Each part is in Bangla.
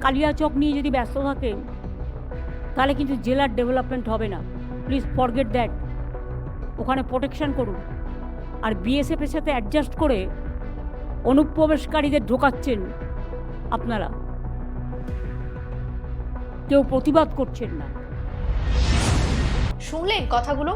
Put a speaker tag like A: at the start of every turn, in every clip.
A: কালিয়াচক নিয়ে যদি ব্যস্ত থাকেন তাহলে কিন্তু জেলার ডেভেলপমেন্ট হবে না। Please forget that. ওখানে প্রোটেকশন করুন। আর বিএসএফের সাথে অ্যাডজাস্ট করে অনুপ্রবেশকারীদের ঢোকাচ্ছেন আপনারা, কেউ প্রতিবাদ করছেন না।
B: শুনলেন কথাগুলো?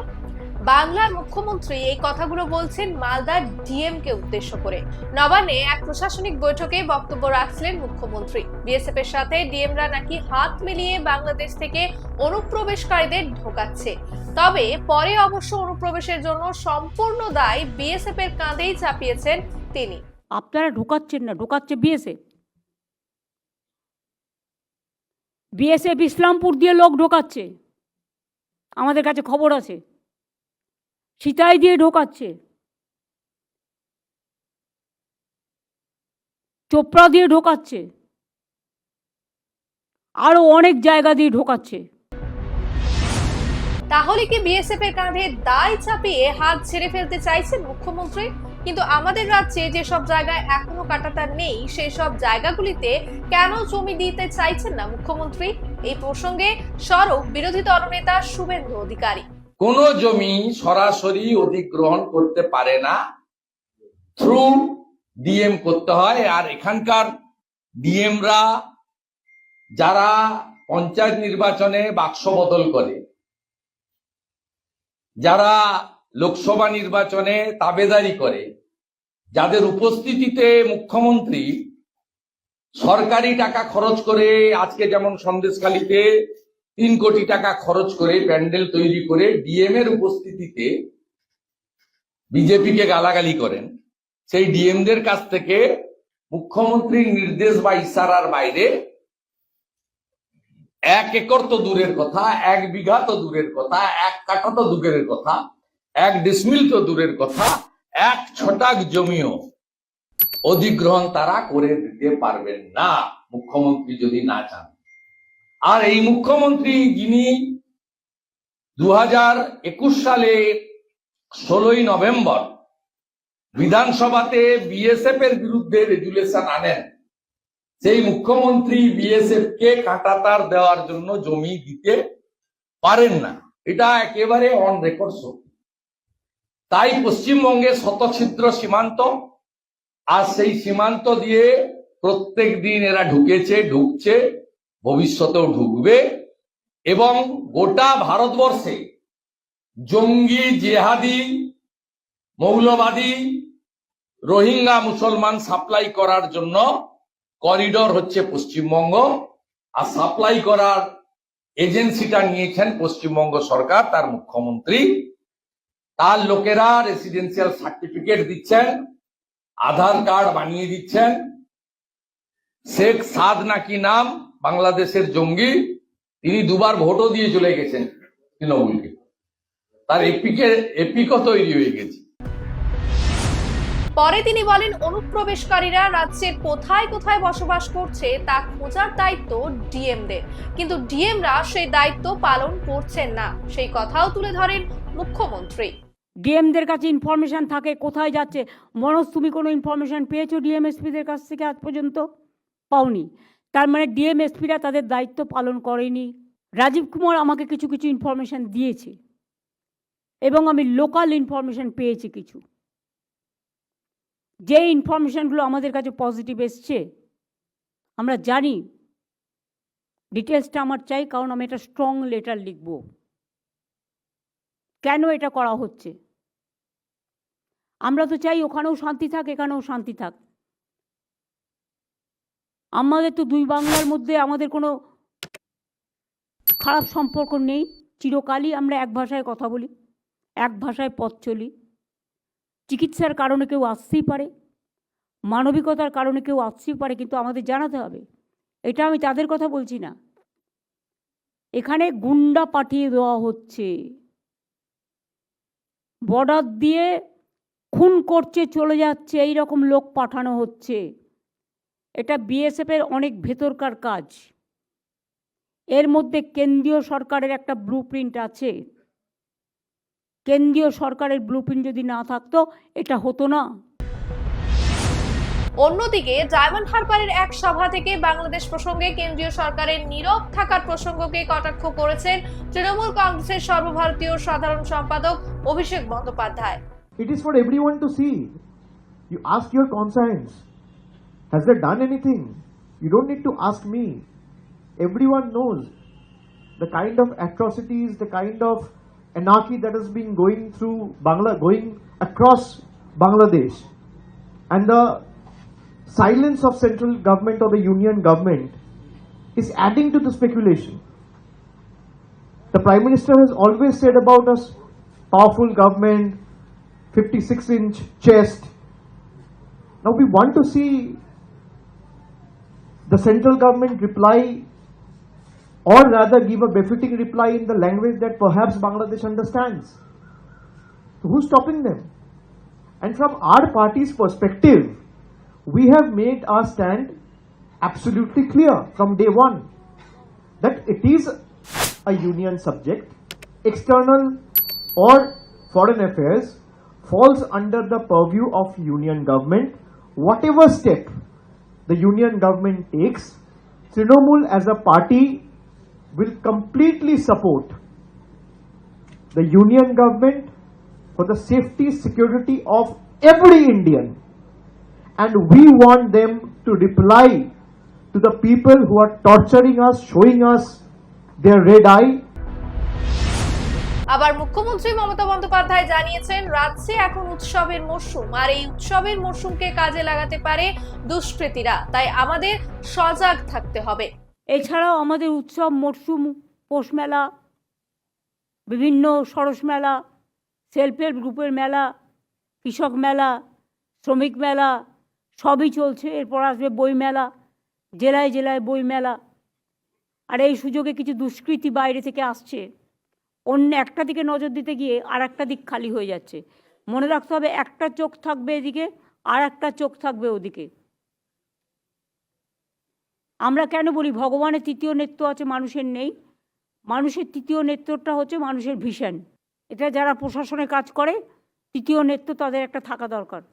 B: বাংলার মুখ্যমন্ত্রী এই কথাগুলো বলছেন মালদার ডিএম কে উদ্দেশ্য করে। নবান্নে এক প্রশাসনিক বৈঠকে বক্তব্য রাখলেন মুখ্যমন্ত্রী। বিএসএফ এর সাথে ডিএমরা নাকি হাত মিলিয়ে বাংলাদেশ থেকে অনুপ্রবেশকারীদের ঢোকাচ্ছে। তবে পরে অবশ্য অনুপ্রবেশের জন্য সম্পূর্ণ দায় বিএসএফ এর কাঁধেই চাপিয়েছেন তিনি।
A: আপনারা ঢোকাচ্ছেন না, ঢোকাচ্ছে বিএসএফ। বিএসএফ ইসলামপুর দিয়ে লোক ঢোকাচ্ছে, আমাদের কাছে খবর আছে। সিতাই দিয়ে ঢোকাচ্ছে, চোপড়া দিয়ে ঢোকাচ্ছে, আরো অনেক জায়গা দিয়ে ঢোকাচ্ছে।
B: তাহলে কি বিএসএফ এর কাঁধে দায় চাপিয়ে হাত ছেড়ে ফেলতে চাইছেন মুখ্যমন্ত্রী? কিন্তু আমাদের রাজ্যে যেসব জায়গায় এখনো কাঁটাতার নেই, সেই সব জায়গাগুলিতে কেন জমি দিতে চাইছেন না মুখ্যমন্ত্রী? এই প্রসঙ্গে সরব বিরোধী দলনেতা শুভেন্দু অধিকারী।
C: কোন জমি সরাসরি অধিগ্রহণ করতে পারে না, থ্রু ডিএম করতে হয়। আর এখানকার ডিএমরা যারা পঞ্চায়েত নির্বাচনে বাক্স বদল করে, যারা লোকসভা নির্বাচনে তাবেদারি করে, যাদের উপস্থিতিতে মুখ্যমন্ত্রী সরকারি টাকা খরচ করে, আজকে যেমন সন্দেশখালীতে 3 কোটি টাকা খরচ করে প্যান্ডেল তৈরি করে ডিএম এর উপস্থিতিতে বিজেপিকে গালাগালি করেন, সেই ডিএমদের কাছ থেকে মুখ্যমন্ত্রীর নির্দেশ বা ইশারার বাইরে 1 একর তো দূরের কথা, 1 বিঘা তো দূরের কথা, 1 কাঠা তো দূরের কথা, 1 ডিসমিল তো দূরের কথা, 1 ছটাক জমিও অধিগ্রহণ তারা করে দিতে পারবেন না, মুখ্যমন্ত্রী যদি না চান। আর এই মুখ্যমন্ত্রী, যিনি 2021 সালে 16ই নভেম্বর বিধানসভাতে বিএসএফ এর বিরুদ্ধে রেজুলেশন আনেন, সেই মুখ্যমন্ত্রী বিএসএফ কে কাঁটাতার দেওয়ার জন্য জমি দিতে পারেন না। এটা একেবারে অন রেকর্ড সত্যি। তাই পশ্চিমবঙ্গে শতছিদ্র সীমান্ত, আর সেই সীমান্ত দিয়ে প্রত্যেক দিন এরা ঢুকছে, ভবিষ্যতেও ঢুকবে। এবং গোটা ভারতবর্ষে জঙ্গি, জেহাদি, মৌলবাদী, রোহিঙ্গা মুসলমান সাপ্লাই করার জন্য করিডোর হচ্ছে পশ্চিমবঙ্গ। আর সাপ্লাই করার এজেন্সিটা নিয়েছেন পশ্চিমবঙ্গ সরকার, তার মুখ্যমন্ত্রী। তার লোকেরা রেসিডেন্সিয়াল সার্টিফিকেট দিচ্ছেন, আধার কার্ড বানিয়ে দিচ্ছেন। শেখ সাদ নাকি নাম, বাংলাদেশের জঙ্গি, তিনি 2বার ভোটও দিয়ে চলে গেছেন তৃণমূলকে। তার এপিকও তৈরি হয়ে গেছে।
B: পরে তিনি বলেন, অনুপ্রবেশকারীরা রাজ্যের কোথায় কোথায় বসবাস করছে তা খোঁজার দায়িত্ব ডিএমদের, কিন্তু ডিএমরা সেই দায়িত্ব পালন করছেন না, সেই কথাও তুলে ধরেন মুখ্যমন্ত্রী।
A: ডিএমদের কাছে ইনফরমেশন থাকে কোথায় যাচ্ছে। মনোজ, তুমি কোনো ইনফরমেশন পেয়েছো ডিএমএসপিদের কাছ থেকে আজ পর্যন্ত? পাওনি। তার মানে ডিএমএসপিরা তাদের দায়িত্ব পালন করেনি। রাজীব কুমার আমাকে কিছু কিছু ইনফরমেশন দিয়েছে এবং আমি লোকাল ইনফরমেশন পেয়েছি কিছু। যে ইনফরমেশনগুলো আমাদের কাছে পজিটিভ এসছে, আমরা জানি। ডিটেলসটা আমার চাই, কারণ আমি একটা স্ট্রং লেটার লিখব কেন এটা করা হচ্ছে। আমরা তো চাই ওখানেও শান্তি থাক, এখানেও শান্তি থাক। আমাদের তো 2 বাংলার মধ্যে আমাদের কোনো খারাপ সম্পর্ক নেই। চিরকালই আমরা এক ভাষায় কথা বলি, এক ভাষায় পথ চলি। চিকিৎসার কারণে কেউ আসতেই পারে, মানবিকতার কারণে কেউ আসতেই পারে, কিন্তু আমাদের জানাতে হবে। এটা আমি তাদের কথা বলছি না। এখানে গুন্ডা পাঠিয়ে দেওয়া হচ্ছে, বর্ডার দিয়ে খুন করছে, চলে যাচ্ছে, এই রকম লোক পাঠানো হচ্ছে। এটা বিএসএফের অনেক ভেতরকার কাজ। এর মধ্যে কেন্দ্রীয় সরকারের একটা ব্লুপ্রিন্ট আছে। কেন্দ্রীয় সরকারের ব্লুপ্রিন্ট যদি না থাকতো এটা হতো না।
B: অন্যদিকে ডায়মন্ড হারবারের এক সভা থেকে বাংলাদেশ প্রসঙ্গে কেন্দ্রীয় সরকারের নীরব থাকার প্রসঙ্গকে কটাক্ষ করেছেন তৃণমূল কংগ্রেসের সর্বভারতীয় সাধারণ সম্পাদক Abhishek Bandyopadhyay.
D: It is for everyone to see. You ask your conscience. Has they done anything? You don't need to ask me. Everyone knows the kind of atrocities, the kind of anarchy that has been going across Bangladesh, and the silence of central government or the union government is adding to the speculation. The Prime Minister has always said about us, powerful government, 56-inch chest. Now we want to see the central government reply, or rather give a befitting reply in the language that perhaps Bangladesh understands. So who's stopping them? And from our party's perspective, we have made our stand absolutely clear from day one that it is a union subject. External or foreign affairs falls under the purview of union government. Whatever step the union government takes, Trinamool as a party will completely support the union government for the safety, security of every Indian. And we want them to reply to the people who are torturing us, showing us their red eye.
B: আবার মুখ্যমন্ত্রী মমতা বন্দ্যোপাধ্যায় জানিয়েছেন, রাজ্যে এখন উৎসবের মরশুম, আর এই উৎসবের মরশুমকে কাজে লাগাতে পারে দুষ্কৃতীরা, তাই আমাদের সজাগ থাকতে হবে।
A: এছাড়াও আমাদের উৎসব মরশুম, পৌষ মেলা, বিভিন্ন সরস মেলা, সেলফ হেল্প গ্রুপের মেলা, কৃষক মেলা, শ্রমিক মেলা সবই চলছে। এরপর আসবে বই মেলা, জেলায় জেলায় বই মেলা। আর এই সুযোগে কিছু দুষ্কৃতী বাইরে থেকে আসছে, অন্য একটা দিকে নজর দিতে গিয়ে আর একটা দিক খালি হয়ে যাচ্ছে। মনে রাখতে হবে, একটা চোখ থাকবে এদিকে, আর একটা চোখ থাকবে ওদিকে। আমরা কেন বলি ভগবানের তৃতীয় নেত্র আছে, মানুষের নেই? মানুষের তৃতীয় নেত্রটা হচ্ছে মানুষের ভিশন। এটা যারা প্রশাসনে কাজ করে, তৃতীয় নেত্র তাদের একটা থাকা দরকার,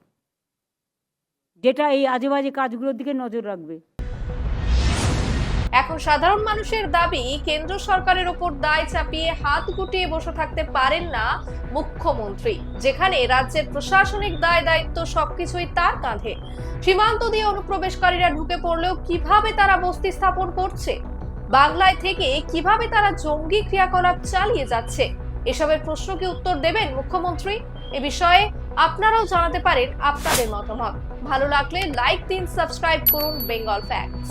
A: যেটা এই আজে বাজে কাজগুলোর দিকে নজর রাখবে।
B: এখন সাধারণ মানুষের দাবি, কেন্দ্র সরকারের ওপর দায় চাপিয়ে হাত গুটিয়ে বসে থাকতে পারেন না মুখ্যমন্ত্রী, যেখানে রাজ্যের প্রশাসনিক দায় দায়িত্ব সবকিছুই তার কাঁধে। সীমান্ত দিয়ে অনুপ্রবেশকারীরা ঢুকে পড়লেও কিভাবে তারা বস্তি স্থাপন করছে, বাংলায় থেকে কিভাবে তারা জঙ্গি ক্রিয়াকলাপ চালিয়ে যাচ্ছে, এসবের প্রশ্ন কি উত্তর দেবেন মুখ্যমন্ত্রী? এ বিষয়ে আপনারাও জানাতে পারেন আপনাদের মতামত। ভালো লাগলে লাইক দিন, সাবস্ক্রাইব করুন বেঙ্গল ফ্যাক্টস।